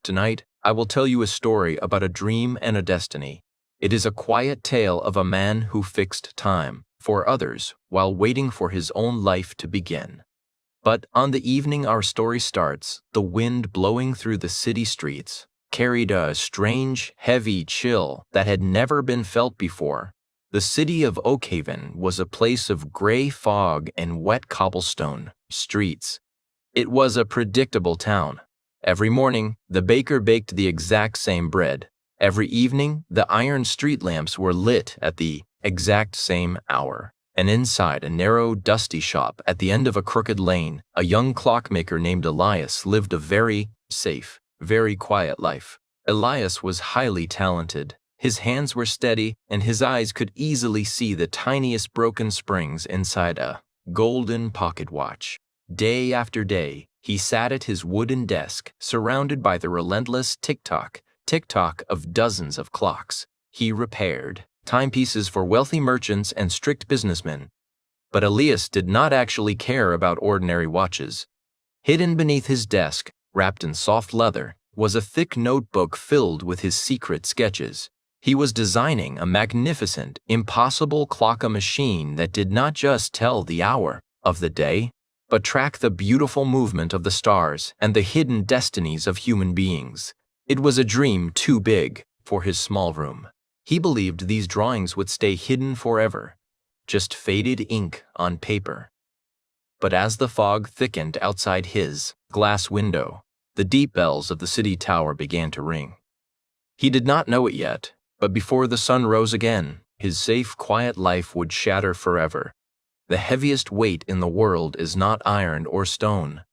Tonight, I will tell you a story about a dream and a destiny. It is a quiet tale of a man who fixed time for others while waiting for his own life to begin. But on the evening our story starts, the wind blowing through the city streets carried a strange, heavy chill that had never been felt before. The city of Oakhaven was a place of gray fog and wet cobblestone streets. It was a predictable town. Every morning, the baker baked the exact same bread. Every evening, the iron street lamps were lit at the exact same hour. And inside a narrow, dusty shop at the end of a crooked lane, a young clockmaker named Elias lived a very safe, very quiet life. Elias was highly talented. His hands were steady, and his eyes could easily see the tiniest broken springs inside a golden pocket watch. Day after day, he sat at his wooden desk, surrounded by the relentless tick-tock of dozens of clocks. He repaired timepieces for wealthy merchants and strict businessmen. But Elias did not actually care about ordinary watches. Hidden beneath his desk, wrapped in soft leather, was a thick notebook filled with his secret sketches. He was designing a magnificent, impossible clock, a machine that did not just tell the hour of the day, but track the beautiful movement of the stars and the hidden destinies of human beings. It was a dream too big for his small room. He believed these drawings would stay hidden forever, just faded ink on paper. But as the fog thickened outside his glass window, the deep bells of the city tower began to ring. He did not know it yet, but before the sun rose again, his safe, quiet life would shatter forever. The heaviest weight in the world is not iron or stone.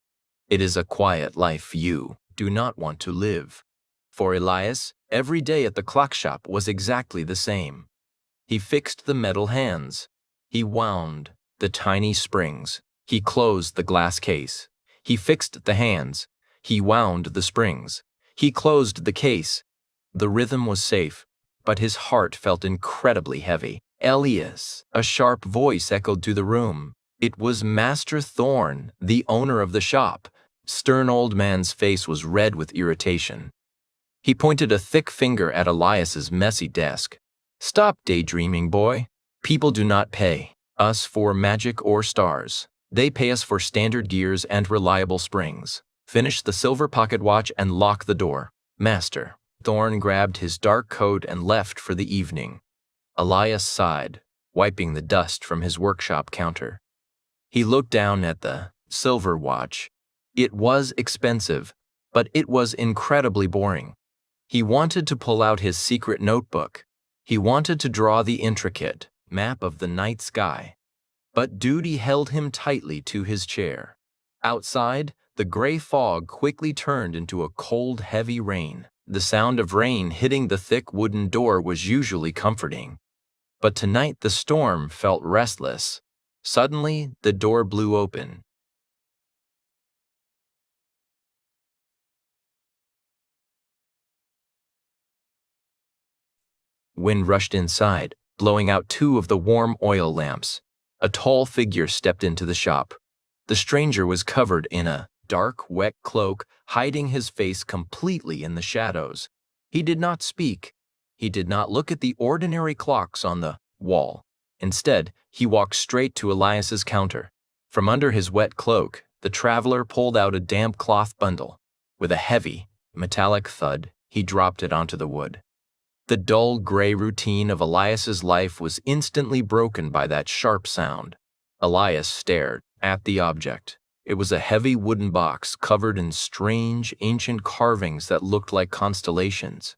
It is a quiet life you do not want to live. For Elias, every day at the clock shop was exactly the same. He fixed the metal hands. He wound the tiny springs. He closed the glass case. He fixed the hands. He wound the springs. He closed the case. The rhythm was safe, but his heart felt incredibly heavy. Elias, a sharp voice echoed through the room. It was Master Thorne, the owner of the shop. Stern old man's face was red with irritation. He pointed a thick finger at Elias's messy desk. "Stop daydreaming, boy. People do not pay us for magic or stars. They pay us for standard gears and reliable springs. Finish the silver pocket watch and lock the door." Master Thorne grabbed his dark coat and left for the evening. Elias sighed, wiping the dust from his workshop counter. He looked down at the silver watch. It was expensive, but it was incredibly boring. He wanted to pull out his secret notebook. He wanted to draw the intricate map of the night sky. But duty held him tightly to his chair. Outside, the gray fog quickly turned into a cold, heavy rain. The sound of rain hitting the thick wooden door was usually comforting. But tonight the storm felt restless. Suddenly, the door blew open. Wind rushed inside, blowing out two of the warm oil lamps. A tall figure stepped into the shop. The stranger was covered in a dark, wet cloak, hiding his face completely in the shadows. He did not speak. He did not look at the ordinary clocks on the wall. Instead, he walked straight to Elias's counter. From under his wet cloak, the traveler pulled out a damp cloth bundle. With a heavy, metallic thud, he dropped it onto the wood. The dull, gray routine of Elias's life was instantly broken by that sharp sound. Elias stared at the object. It was a heavy wooden box covered in strange, ancient carvings that looked like constellations.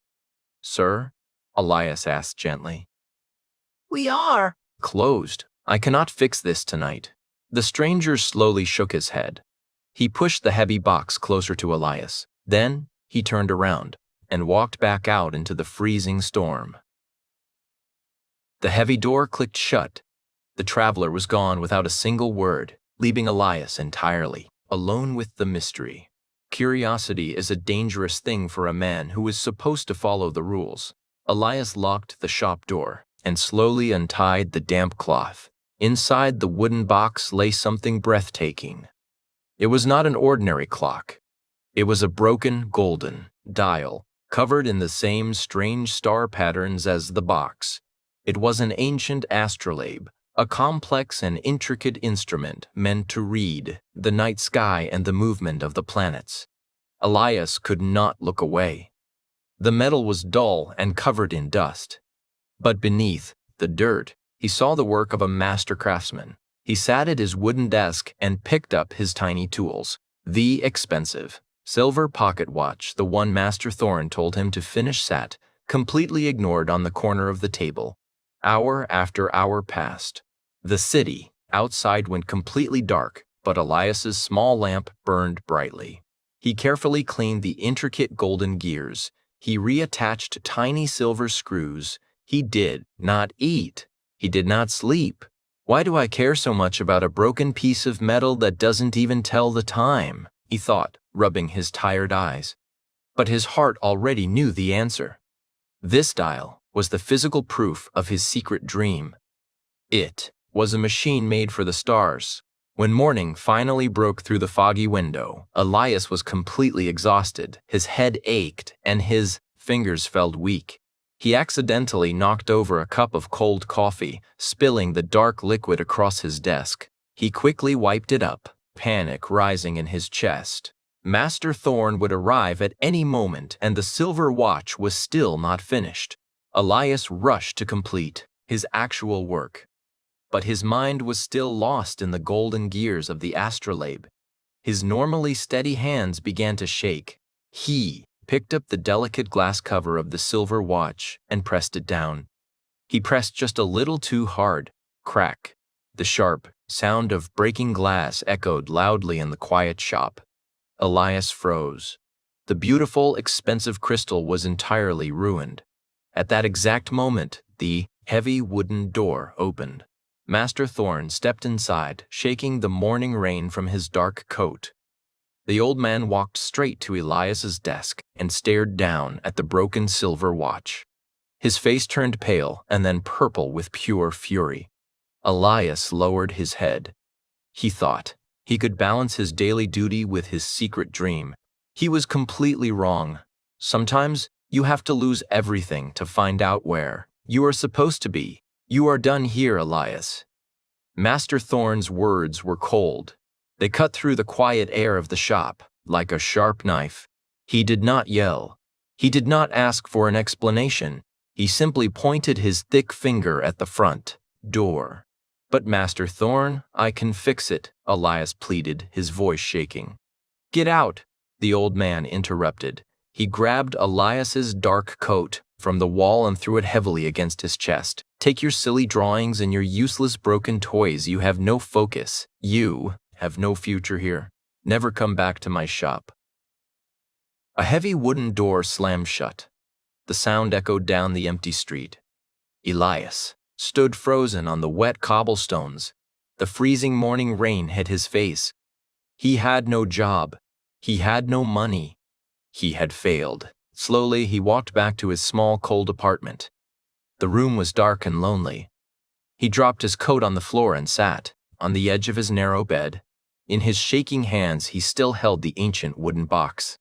"Sir?" Elias asked gently. "We are "Closed. I cannot fix this tonight." The stranger slowly shook his head. He pushed the heavy box closer to Elias. Then he turned around and walked back out into the freezing storm. The heavy door clicked shut. The traveler was gone without a single word, leaving Elias entirely alone with the mystery. Curiosity is a dangerous thing for a man who is supposed to follow the rules. Elias locked the shop door and slowly untied the damp cloth. Inside the wooden box lay something breathtaking. It was not an ordinary clock. It was a broken, golden, dial, covered in the same strange star patterns as the box. It was an ancient astrolabe, a complex and intricate instrument meant to read the night sky and the movement of the planets. Elias could not look away. The metal was dull and covered in dust. But beneath the dirt, he saw the work of a master craftsman. He sat at his wooden desk and picked up his tiny tools. The expensive silver pocket watch, the one Master Thorn told him to finish, sat completely ignored on the corner of the table. Hour after hour passed. The city outside went completely dark, but Elias's small lamp burned brightly. He carefully cleaned the intricate golden gears. He reattached tiny silver screws. He did not eat. He did not sleep. Why do I care so much about a broken piece of metal that doesn't even tell the time? He thought, rubbing his tired eyes. But his heart already knew the answer. This dial was the physical proof of his secret dream. It was a machine made for the stars. When morning finally broke through the foggy window, Elias was completely exhausted. His head ached and his fingers felt weak. He accidentally knocked over a cup of cold coffee, spilling the dark liquid across his desk. He quickly wiped it up, panic rising in his chest. Master Thorn would arrive at any moment, and the silver watch was still not finished. Elias rushed to complete his actual work. But his mind was still lost in the golden gears of the astrolabe. His normally steady hands began to shake. He picked up the delicate glass cover of the silver watch and pressed it down. He pressed just a little too hard. Crack. The sharp sound of breaking glass echoed loudly in the quiet shop. Elias froze. The beautiful, expensive crystal was entirely ruined. At that exact moment, the heavy wooden door opened. Master Thorn stepped inside, shaking the morning rain from his dark coat. The old man walked straight to Elias's desk and stared down at the broken silver watch. His face turned pale and then purple with pure fury. Elias lowered his head. He thought he could balance his daily duty with his secret dream. He was completely wrong. Sometimes you have to lose everything to find out where you are supposed to be. You are done here, Elias. Master Thorn's words were cold. They cut through the quiet air of the shop like a sharp knife. He did not yell. He did not ask for an explanation. He simply pointed his thick finger at the front door. But Master Thorn, I can fix it, Elias pleaded, his voice shaking. Get out, the old man interrupted. He grabbed Elias's dark coat from the wall and threw it heavily against his chest. Take your silly drawings and your useless broken toys. You have no focus. You have no future here. Never come back to my shop. A heavy wooden door slammed shut. The sound echoed down the empty street. Elias stood frozen on the wet cobblestones. The freezing morning rain hit his face. He had no job. He had no money. He had failed. Slowly, he walked back to his small, cold apartment. The room was dark and lonely. He dropped his coat on the floor and sat on the edge of his narrow bed. In his shaking hands, he still held the ancient wooden box.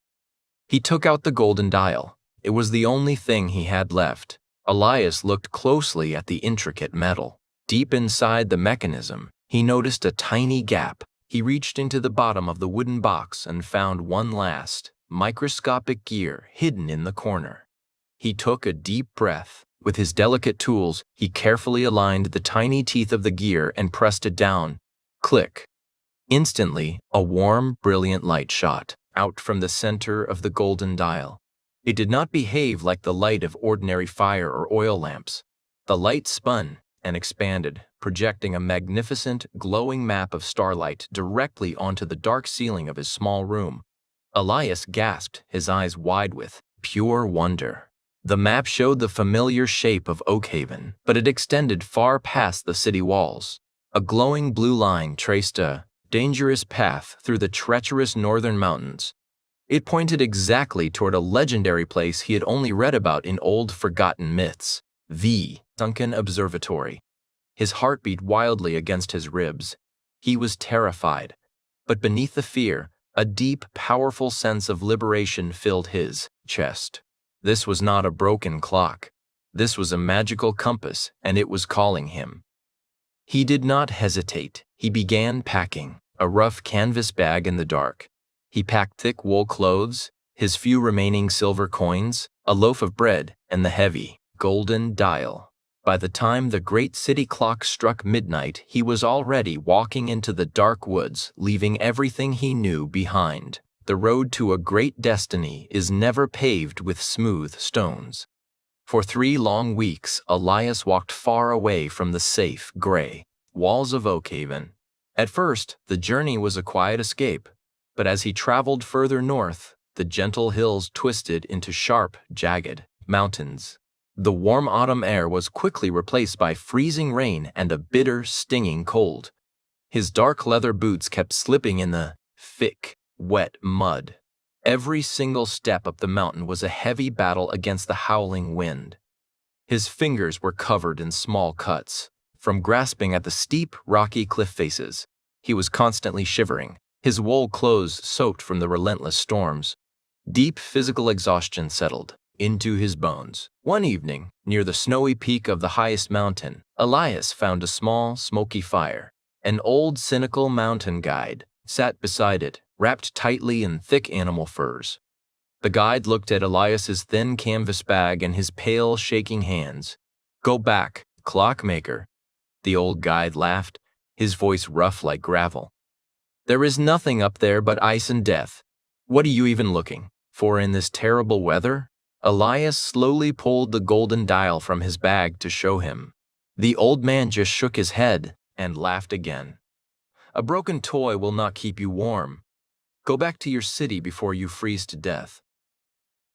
He took out the golden dial. It was the only thing he had left. Elias looked closely at the intricate metal. Deep inside the mechanism, he noticed a tiny gap. He reached into the bottom of the wooden box and found one last, microscopic gear hidden in the corner. He took a deep breath. With his delicate tools, he carefully aligned the tiny teeth of the gear and pressed it down. Click. Instantly, a warm, brilliant light shot out from the center of the golden dial. It did not behave like the light of ordinary fire or oil lamps. The light spun and expanded, projecting a magnificent, glowing map of starlight directly onto the dark ceiling of his small room. Elias gasped, his eyes wide with pure wonder. The map showed the familiar shape of Oakhaven, but it extended far past the city walls. A glowing blue line traced a dangerous path through the treacherous northern mountains. It pointed exactly toward a legendary place he had only read about in old forgotten myths, the sunken observatory. His heart beat wildly against his ribs. He was terrified, but beneath the fear, a deep, powerful sense of liberation filled his chest. This was not a broken clock. This was a magical compass, and it was calling him. He did not hesitate. He began packing, a rough canvas bag in the dark. He packed thick wool clothes, his few remaining silver coins, a loaf of bread, and the heavy, golden dial. By the time the great city clock struck midnight, he was already walking into the dark woods, leaving everything he knew behind. The road to a great destiny is never paved with smooth stones. For 3 long weeks, Elias walked far away from the safe, gray walls of Oakhaven. At first, the journey was a quiet escape, but as he traveled further north, the gentle hills twisted into sharp, jagged mountains. The warm autumn air was quickly replaced by freezing rain and a bitter, stinging cold. His dark leather boots kept slipping in the thick, wet mud. Every single step up the mountain was a heavy battle against the howling wind. His fingers were covered in small cuts. From grasping at the steep, rocky cliff faces, he was constantly shivering, his wool clothes soaked from the relentless storms. Deep physical exhaustion settled into his bones. One evening, near the snowy peak of the highest mountain, Elias found a small, smoky fire. An old, cynical mountain guide sat beside it, wrapped tightly in thick animal furs. The guide looked at Elias's thin canvas bag and his pale, shaking hands. "Go back, clockmaker." The old guide laughed, his voice rough like gravel. "There is nothing up there but ice and death. What are you even looking for in this terrible weather?" Elias slowly pulled the golden dial from his bag to show him. The old man just shook his head and laughed again. "A broken toy will not keep you warm. Go back to your city before you freeze to death."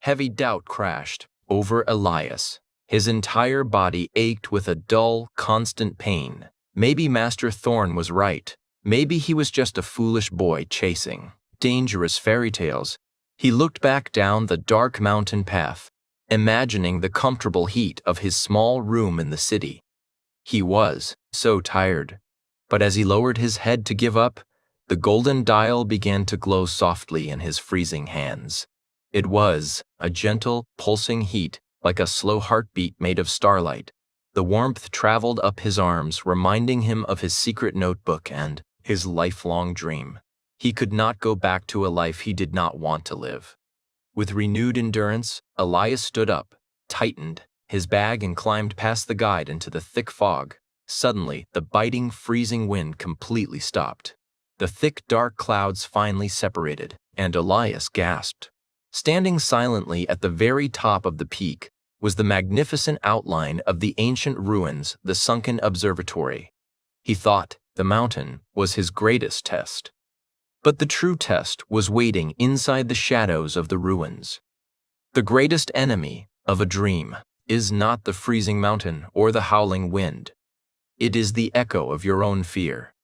Heavy doubt crashed over Elias. His entire body ached with a dull, constant pain. Maybe Master Thorn was right. Maybe he was just a foolish boy chasing dangerous fairy tales. He looked back down the dark mountain path, imagining the comfortable heat of his small room in the city. He was so tired. But as he lowered his head to give up, the golden dial began to glow softly in his freezing hands. It was a gentle, pulsing heat, like a slow heartbeat made of starlight. The warmth traveled up his arms, reminding him of his secret notebook and his lifelong dream. He could not go back to a life he did not want to live. With renewed endurance, Elias stood up, tightened his bag, and climbed past the guide into the thick fog. Suddenly, the biting, freezing wind completely stopped. The thick, dark clouds finally separated, and Elias gasped. Standing silently at the very top of the peak was the magnificent outline of the ancient ruins, the sunken observatory. He thought the mountain was his greatest test. But the true test was waiting inside the shadows of the ruins. The greatest enemy of a dream is not the freezing mountain or the howling wind. It is the echo of your own fear.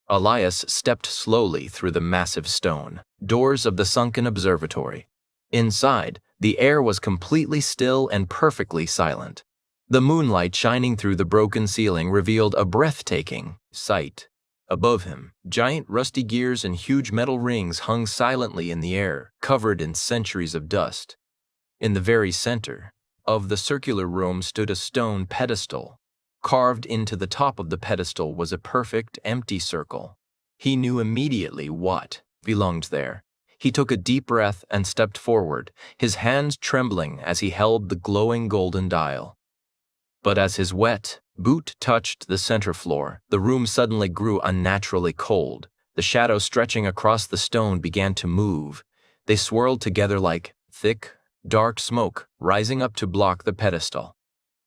Elias stepped slowly through the massive stone doors of the sunken observatory. Inside, the air was completely still and perfectly silent. The moonlight shining through the broken ceiling revealed a breathtaking sight. Above him, giant rusty gears and huge metal rings hung silently in the air, covered in centuries of dust. In the very center of the circular room stood a stone pedestal. Carved into the top of the pedestal was a perfect, empty circle. He knew immediately what belonged there. He took a deep breath and stepped forward, his hands trembling as he held the glowing golden dial. But as his wet boot touched the center floor, the room suddenly grew unnaturally cold. The shadows stretching across the stone began to move. They swirled together like thick, dark smoke, rising up to block the pedestal.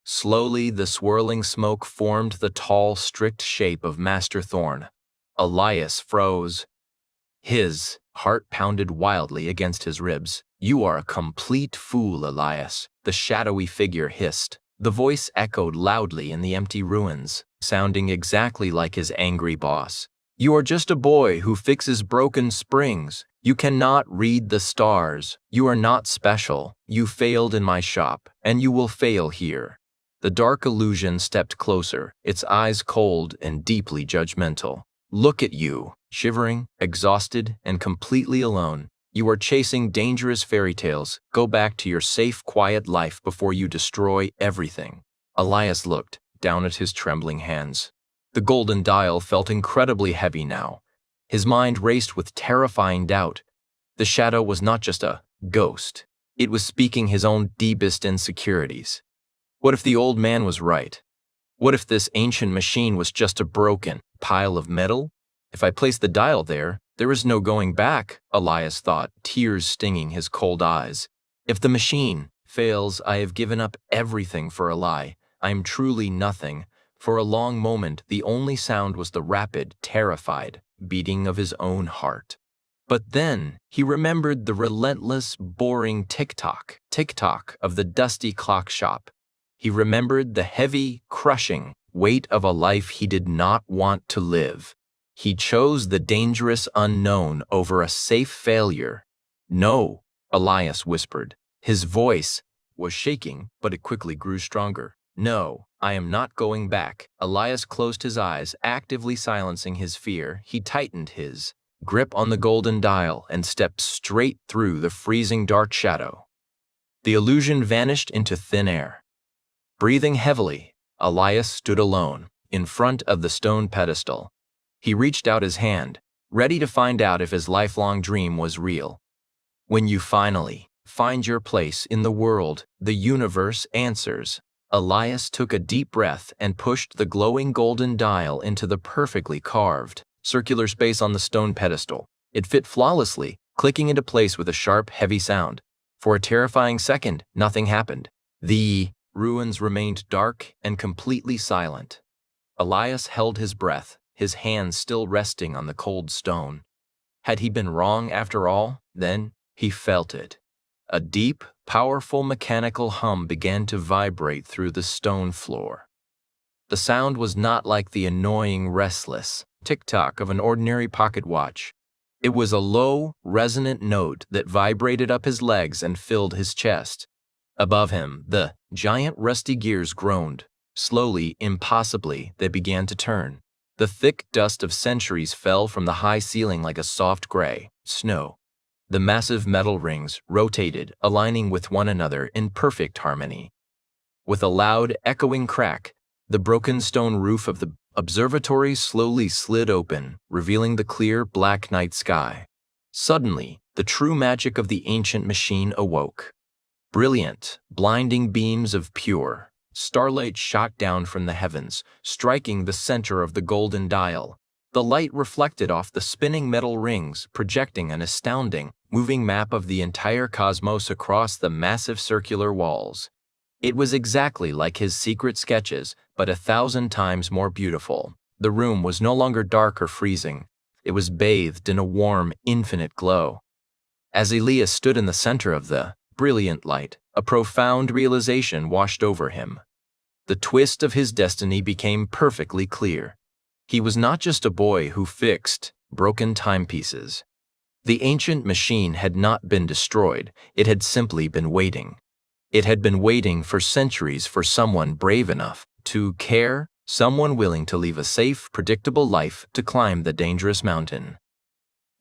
Slowly, the swirling smoke formed the tall, strict shape of Master Thorn. Elias froze. His heart pounded wildly against his ribs. "You are a complete fool, Elias," the shadowy figure hissed. The voice echoed loudly in the empty ruins, sounding exactly like his angry boss. "You are just a boy who fixes broken springs. You cannot read the stars. You are not special. You failed in my shop, and you will fail here." The dark illusion stepped closer, its eyes cold and deeply judgmental. "Look at you, shivering, exhausted, and completely alone. You are chasing dangerous fairy tales. Go back to your safe, quiet life before you destroy everything. Elias looked down at his trembling hands. The golden dial felt incredibly heavy now. His mind raced with terrifying doubt. The shadow was not just a ghost. It was speaking his own deepest insecurities. What if the old man was right? What if this ancient machine was just a broken pile of metal? If I place the dial there, there is no going back, Elias thought, tears stinging his cold eyes. If the machine fails, I have given up everything for a lie. I am truly nothing. For a long moment, the only sound was the rapid, terrified beating of his own heart. But then he remembered the relentless, boring tick-tock of the dusty clock shop. He remembered the heavy, crushing weight of a life he did not want to live. He chose the dangerous unknown over a safe failure. No, Elias whispered. His voice was shaking, but it quickly grew stronger. No, I am not going back. Elias closed his eyes, actively silencing his fear. He tightened his grip on the golden dial and stepped straight through the freezing dark shadow. The illusion vanished into thin air. Breathing heavily, Elias stood alone, in front of the stone pedestal. He reached out his hand, ready to find out if his lifelong dream was real. When you finally find your place in the world, the universe answers. Elias took a deep breath and pushed the glowing golden dial into the perfectly carved, circular space on the stone pedestal. It fit flawlessly, clicking into place with a sharp, heavy sound. For a terrifying second, nothing happened. The ruins remained dark and completely silent. Elias held his breath, his hands still resting on the cold stone. Had he been wrong after all? Then he felt it. A deep, powerful mechanical hum began to vibrate through the stone floor. The sound was not like the annoying, restless tick-tock of an ordinary pocket watch. It was a low, resonant note that vibrated up his legs and filled his chest. Above him, the giant rusty gears groaned. Slowly, impossibly, they began to turn. The thick dust of centuries fell from the high ceiling like a soft gray snow. The massive metal rings rotated, aligning with one another in perfect harmony. With a loud, echoing crack, the broken stone roof of the observatory slowly slid open, revealing the clear, black night sky. Suddenly, the true magic of the ancient machine awoke. Brilliant, blinding beams of pure starlight shot down from the heavens, striking the center of the golden dial. The light reflected off the spinning metal rings, projecting an astounding, moving map of the entire cosmos across the massive circular walls. It was exactly like his secret sketches, but 1,000 times more beautiful. The room was no longer dark or freezing. It was bathed in a warm, infinite glow. As Elias stood in the center of the brilliant light, a profound realization washed over him. The twist of his destiny became perfectly clear. He was not just a boy who fixed broken timepieces. The ancient machine had not been destroyed, it had simply been waiting. It had been waiting for centuries for someone brave enough to care, someone willing to leave a safe, predictable life to climb the dangerous mountain.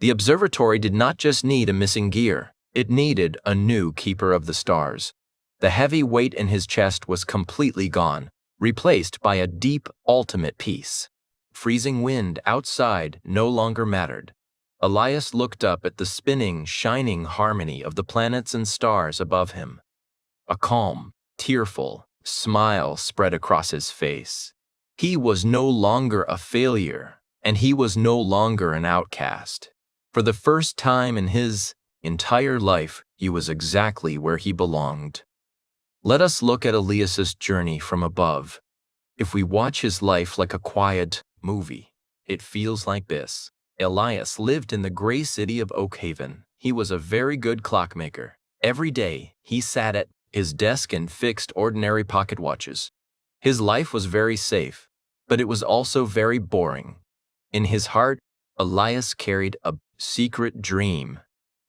The observatory did not just need a missing gear, it needed a new keeper of the stars. The heavy weight in his chest was completely gone, replaced by a deep, ultimate peace. Freezing wind outside no longer mattered. Elias looked up at the spinning, shining harmony of the planets and stars above him. A calm, tearful smile spread across his face. He was no longer a failure, and he was no longer an outcast. For the first time in his entire life, he was exactly where he belonged. Let us look at Elias's journey from above. If we watch his life like a quiet movie, it feels like this. Elias lived in the gray city of Oakhaven. He was a very good clockmaker. Every day, he sat at his desk and fixed ordinary pocket watches. His life was very safe, but it was also very boring. In his heart, Elias carried a secret dream.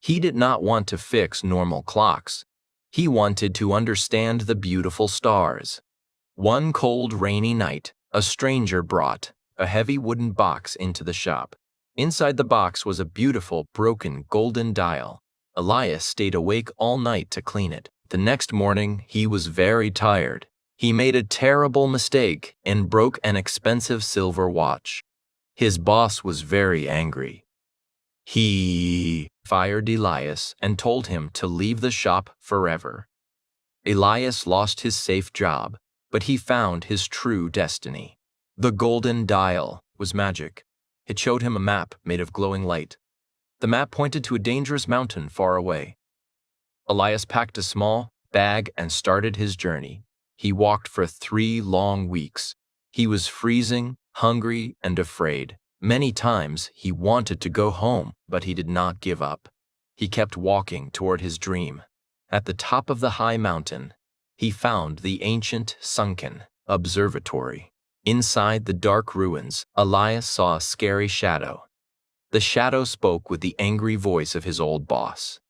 He did not want to fix normal clocks. He wanted to understand the beautiful stars. One cold, rainy night, a stranger brought a heavy wooden box into the shop. Inside the box was a beautiful, broken golden dial. Elias stayed awake all night to clean it. The next morning, he was very tired. He made a terrible mistake and broke an expensive silver watch. His boss was very angry. He fired Elias and told him to leave the shop forever. Elias lost his safe job, but he found his true destiny. The golden dial was magic. It showed him a map made of glowing light. The map pointed to a dangerous mountain far away. Elias packed a small bag and started his journey. He walked for 3 long weeks. He was freezing, hungry, and afraid. Many times he wanted to go home, but he did not give up. He kept walking toward his dream. At the top of the high mountain, he found the ancient sunken observatory. Inside the dark ruins, Elias saw a scary shadow. The shadow spoke with the angry voice of his old boss.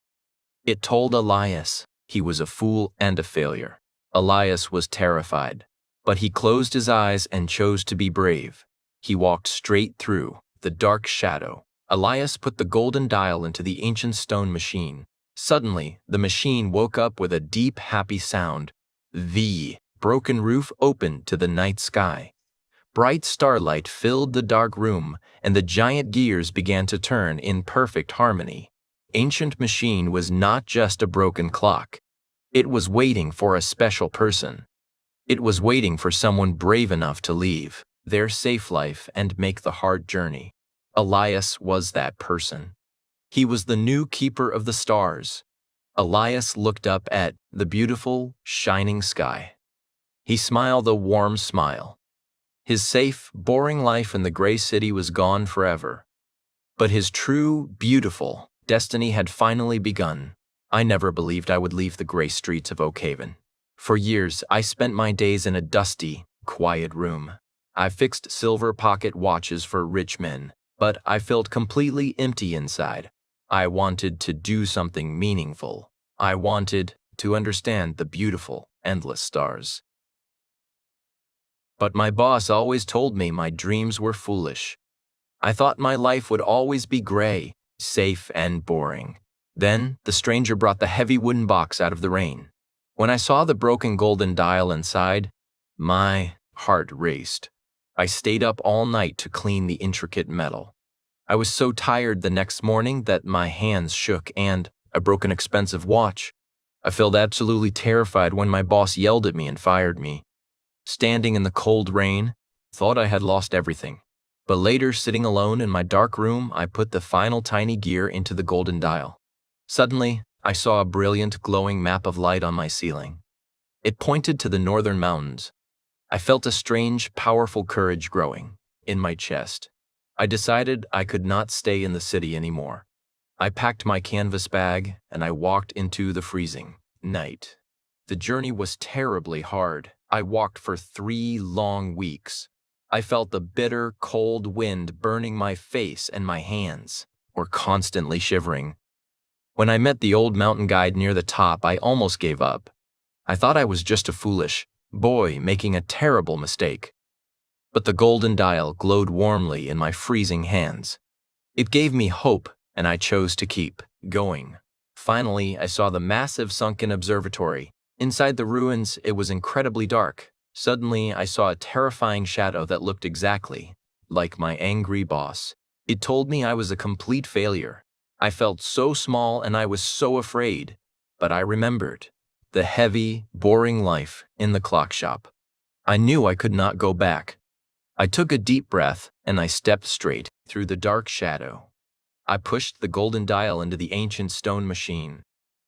It told Elias he was a fool and a failure. Elias was terrified, but he closed his eyes and chose to be brave. He walked straight through the dark shadow. Elias put the golden dial into the ancient stone machine. Suddenly, the machine woke up with a deep, happy sound. The broken roof opened to the night sky. Bright starlight filled the dark room, and the giant gears began to turn in perfect harmony. Ancient machine was not just a broken clock. It was waiting for a special person. It was waiting for someone brave enough to leave their safe life and make the hard journey. Elias was that person. He was the new keeper of the stars. Elias looked up at the beautiful, shining sky. He smiled a warm smile. His safe, boring life in the gray city was gone forever. But his true, beautiful destiny had finally begun. I never believed I would leave the gray streets of Oak Haven. For years, I spent my days in a dusty, quiet room. I fixed silver pocket watches for rich men, but I felt completely empty inside. I wanted to do something meaningful. I wanted to understand the beautiful, endless stars. But my boss always told me my dreams were foolish. I thought my life would always be gray, safe, and boring. Then, the stranger brought the heavy wooden box out of the rain. When I saw the broken golden dial inside, my heart raced. I stayed up all night to clean the intricate metal. I was so tired the next morning that my hands shook and I broke an expensive watch. I felt absolutely terrified when my boss yelled at me and fired me. Standing in the cold rain, thought I had lost everything. But later, sitting alone in my dark room, I put the final tiny gear into the golden dial. Suddenly, I saw a brilliant, glowing map of light on my ceiling. It pointed to the northern mountains. I felt a strange, powerful courage growing in my chest. I decided I could not stay in the city anymore. I packed my canvas bag and I walked into the freezing night. The journey was terribly hard. I walked for 3 long weeks. I felt the bitter, cold wind burning my face, and my hands were constantly shivering. When I met the old mountain guide near the top, I almost gave up. I thought I was just a foolish boy making a terrible mistake. But the golden dial glowed warmly in my freezing hands. It gave me hope, and I chose to keep going. Finally, I saw the massive sunken observatory. Inside the ruins, it was incredibly dark. Suddenly, I saw a terrifying shadow that looked exactly like my angry boss. It told me I was a complete failure. I felt so small and I was so afraid. But I remembered the heavy, boring life in the clock shop. I knew I could not go back. I took a deep breath and I stepped straight through the dark shadow. I pushed the golden dial into the ancient stone machine.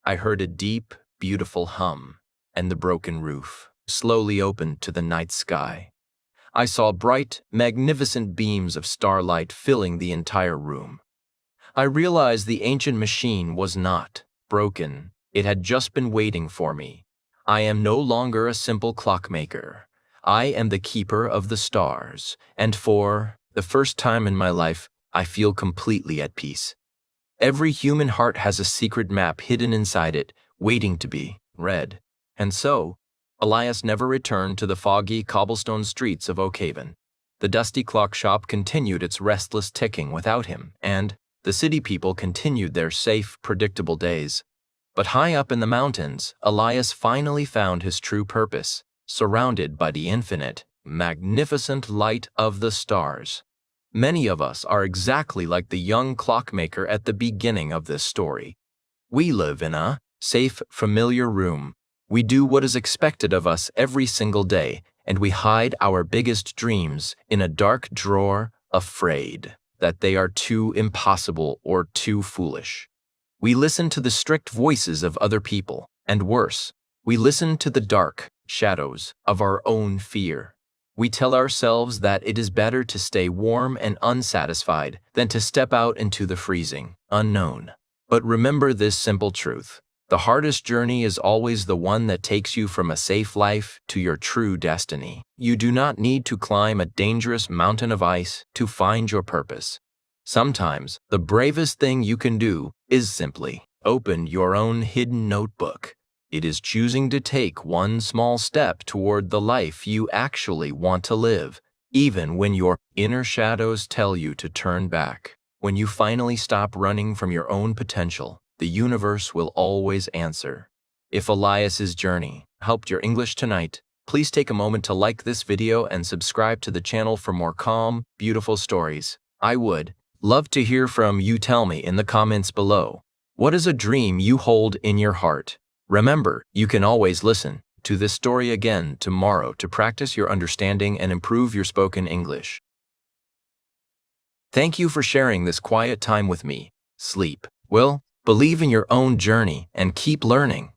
I heard a deep, beautiful hum, and the broken roof slowly opened to the night sky. I saw bright, magnificent beams of starlight filling the entire room. I realized the ancient machine was not broken. It had just been waiting for me. I am no longer a simple clockmaker. I am the keeper of the stars, and for the first time in my life, I feel completely at peace. Every human heart has a secret map hidden inside it, waiting to be read. And so, Elias never returned to the foggy cobblestone streets of Oak Haven. The dusty clock shop continued its restless ticking without him, and The city people continued their safe, predictable days. But high up in the mountains, Elias finally found his true purpose, surrounded by the infinite, magnificent light of the stars. Many of us are exactly like the young clockmaker at the beginning of this story. We live in a safe, familiar room. We do what is expected of us every single day, and we hide our biggest dreams in a dark drawer, afraid that they are too impossible or too foolish. We listen to the strict voices of other people, and worse, we listen to the dark shadows of our own fear. We tell ourselves that it is better to stay warm and unsatisfied than to step out into the freezing unknown. But remember this simple truth. The hardest journey is always the one that takes you from a safe life to your true destiny. You do not need to climb a dangerous mountain of ice to find your purpose. Sometimes, the bravest thing you can do is simply open your own hidden notebook. It is choosing to take one small step toward the life you actually want to live, even when your inner shadows tell you to turn back. When you finally stop running from your own potential, the universe will always answer. If Elias's journey helped your English tonight, please take a moment to like this video and subscribe to the channel for more calm, beautiful stories. I would love to hear from you. Tell me in the comments below, what is a dream you hold in your heart? Remember, you can always listen to this story again tomorrow to practice your understanding and improve your spoken English. Thank you for sharing this quiet time with me. Sleep well, believe in your own journey, and keep learning.